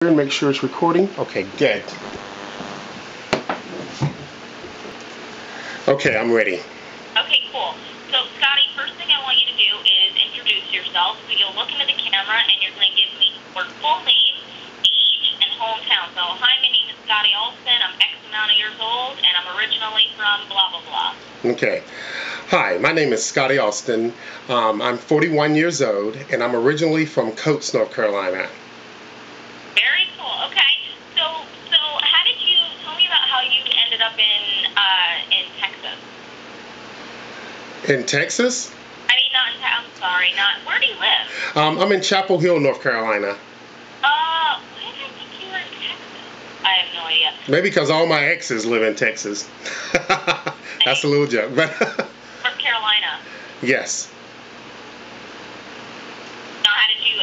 and make sure it's recording. Okay, good. Okay, I'm ready. Okay, cool. So, Scotty, first thing I want you to do is introduce yourself. So you'll look into the camera and you're going to give me your full name, age, and hometown. So, hi, my name is Scotty Alston. I'm X amount of years old, and I'm originally from blah, blah, blah. Okay. Hi, my name is Scotty Alston. I'm 41 years old, and I'm originally from Coates, North Carolina. Very cool. Okay. So how did you tell me about how you ended up in Texas? In Texas? I mean, not in I'm sorry, not. Where do you live? I'm in Chapel Hill, North Carolina. Why did I think you were in Texas? I have no idea. Maybe because all my exes live in Texas. That's a little joke, but North Carolina. yes. Now, how did you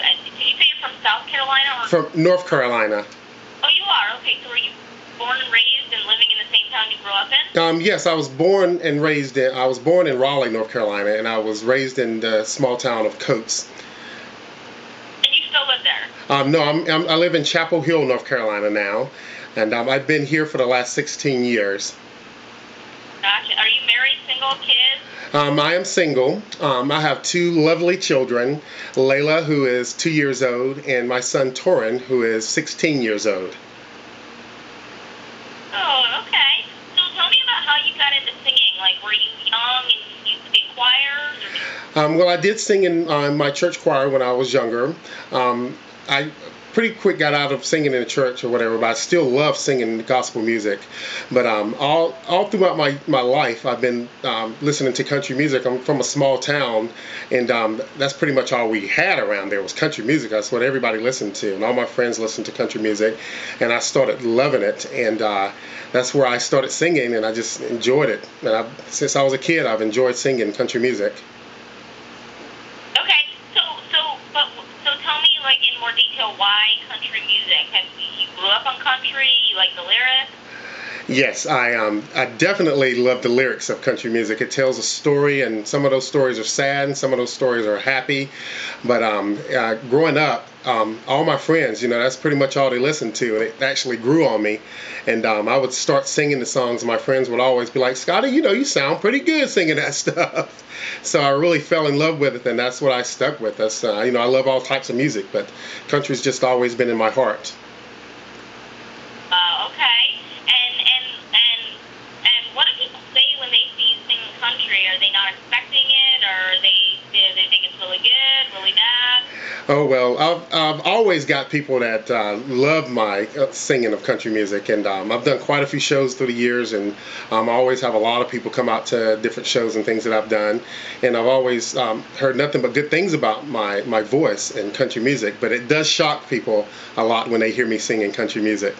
say you're from South Carolina or? From North Carolina. Oh, you are? Okay, so were you born and raised and living in the same town you grew up in? Yes, I was born in Raleigh, North Carolina, and I was raised in the small town of Coates. And you still live there? No, I live in Chapel Hill, North Carolina now, and I've been here for the last 16 years. Gotcha. Are you married, single, kids? I am single. I have two lovely children, Layla, who is 2 years old, and my son Torin, who is 16 years old. Oh, okay. So tell me about how you got into singing. Like, were you young and you used to be in choirs? Or Well, I did sing in my church choir when I was younger. I pretty quick got out of singing in the church or whatever, but I still love singing gospel music. But all throughout my life, I've been listening to country music. I'm from a small town, and that's pretty much all we had around there was country music. That's what everybody listened to, and all my friends listened to country music, and I started loving it, and that's where I started singing, and I just enjoyed it. And since I was a kid, I've enjoyed singing country music. So tell me, like, in more detail, why country music? You grew up on country? You like the lyrics? Yes, I definitely love the lyrics of country music. It tells a story, and some of those stories are sad, and some of those stories are happy. But growing up, all my friends, that's pretty much all they listened to, and it actually grew on me. And I would start singing the songs, and my friends would always be like, "Scotty, you sound pretty good singing that stuff." So I really fell in love with it, and that's what I stuck with. That's I love all types of music, but country's just always been in my heart. Okay. And what do people say when they see you singing country? Are they not expecting it, or they think it's really good, really bad? Oh, well, I've always got people that love my singing of country music, and I've done quite a few shows through the years, and I always have a lot of people come out to different shows and things that I've done, and I've always heard nothing but good things about my voice in country music, but it does shock people a lot when they hear me singing country music.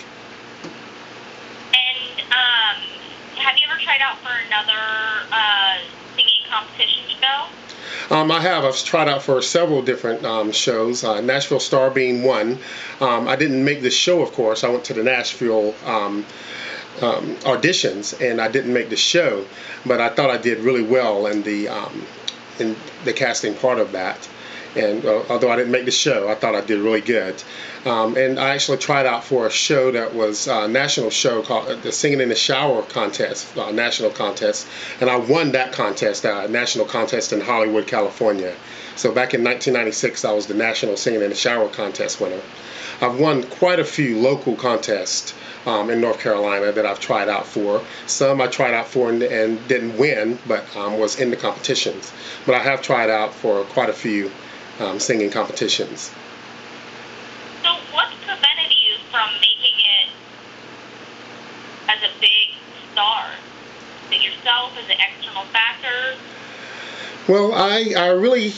Have you ever tried out for another singing competition show? I have. I've tried out for several different shows, Nashville Star being one. I didn't make the show, of course. I went to the Nashville auditions, and I didn't make the show, but I thought I did really well in the casting part of that. And although I didn't make the show, I thought I did really good. And I actually tried out for a show that was a national show called the Singing in the Shower contest, national contest. And I won that contest, national contest in Hollywood, California. So back in 1996, I was the national Singing in the Shower contest winner. I've won quite a few local contests in North Carolina that I've tried out for. Some I tried out for and didn't win, but was in the competitions. But I have tried out for quite a few singing competitions. So what's prevented you from making it as a big star? Is it yourself? Is it external factors? Well, I really,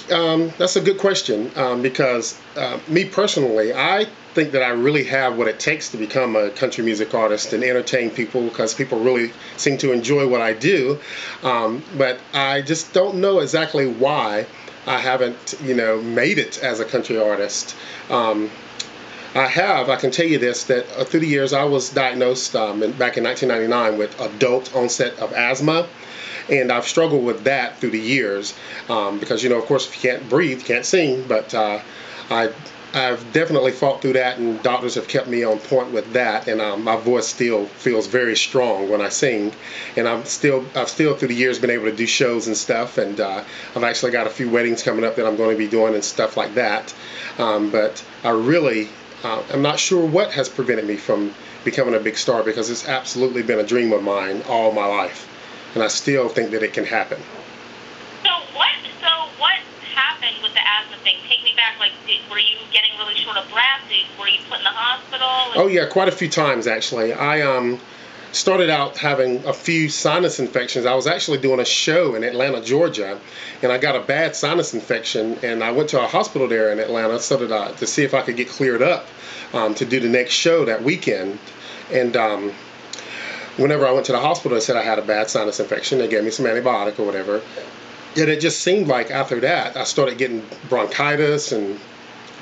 that's a good question, because me personally, I think that I really have what it takes to become a country music artist and entertain people, because people really seem to enjoy what I do, but I just don't know exactly why I haven't, made it as a country artist. I can tell you this, that through the years I was diagnosed back in 1999 with adult onset of asthma. And I've struggled with that through the years because, of course, if you can't breathe, you can't sing. But I I've definitely fought through that, and doctors have kept me on point with that. And my voice still feels very strong when I sing. And I've still through the years been able to do shows and stuff. And I've actually got a few weddings coming up that I'm going to be doing and stuff like that. But I really, I'm not sure what has prevented me from becoming a big star, because it's absolutely been a dream of mine all my life, and I still think that it can happen. So what happened with the asthma thing? Take me back. Like, were you getting really short of breath? Were you put in the hospital? Oh yeah, quite a few times actually. I started out having a few sinus infections. I was actually doing a show in Atlanta, Georgia, and I got a bad sinus infection, and I went to a hospital there in Atlanta to see if I could get cleared up to do the next show that weekend. And whenever I went to the hospital, they said I had a bad sinus infection. They gave me some antibiotic or whatever. And it just seemed like after that, I started getting bronchitis and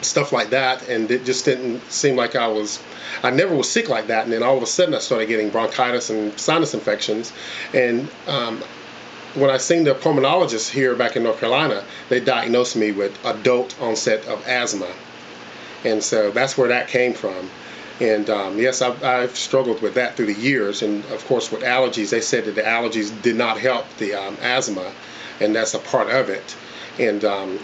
stuff like that, and it just didn't seem like I never was sick like that. And then all of a sudden I started getting bronchitis and sinus infections. And when I seen the pulmonologist here back in North Carolina, they diagnosed me with adult onset of asthma. And so that's where that came from. And yes, I've struggled with that through the years. And of course with allergies, they said that the allergies did not help the asthma, and that's a part of it. And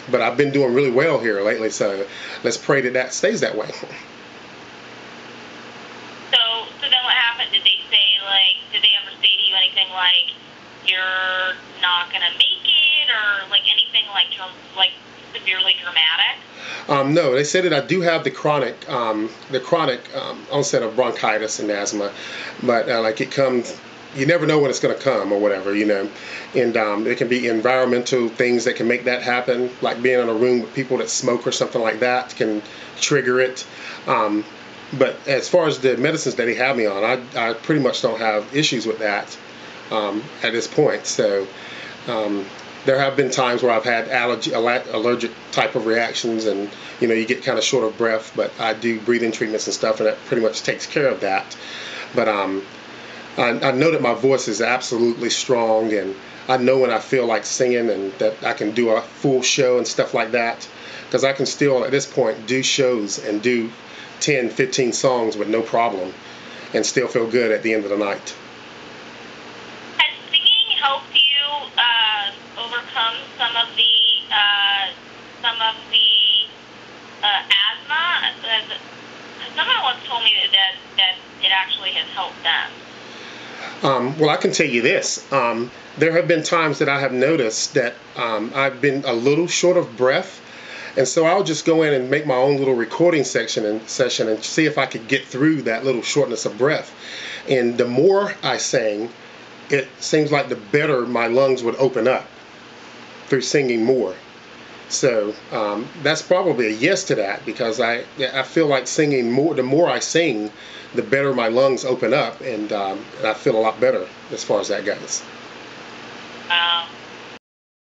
but I've been doing really well here lately, so let's pray that that stays that way. So then what happened? Did they ever say to you anything like you're not gonna make it, or like anything like severely dramatic? No, they said that I do have the chronic onset of bronchitis and asthma, but like it comes. You never know when it's going to come or whatever, you know. And there can be environmental things that can make that happen, like being in a room with people that smoke or something like that can trigger it. But as far as the medicines that they have me on, I pretty much don't have issues with that at this point. So there have been times where I've had allergic type of reactions, and you know, you get kind of short of breath, but I do breathing treatments and stuff, and that pretty much takes care of that. But I know that my voice is absolutely strong, and I know when I feel like singing, and that I can do a full show and stuff like that, because I can still at this point do shows and do 10, 15 songs with no problem and still feel good at the end of the night. Has singing helped you overcome some of the asthma? Someone once told me that it actually has helped them. Well, I can tell you this. There have been times that I have noticed that I've been a little short of breath, and so I'll just go in and make my own little recording session and see if I could get through that little shortness of breath. And the more I sang, it seems like the better my lungs would open up through singing more. So that's probably a yes to that, because I feel like singing more. The more I sing, the better my lungs open up, and I feel a lot better as far as that goes. Wow.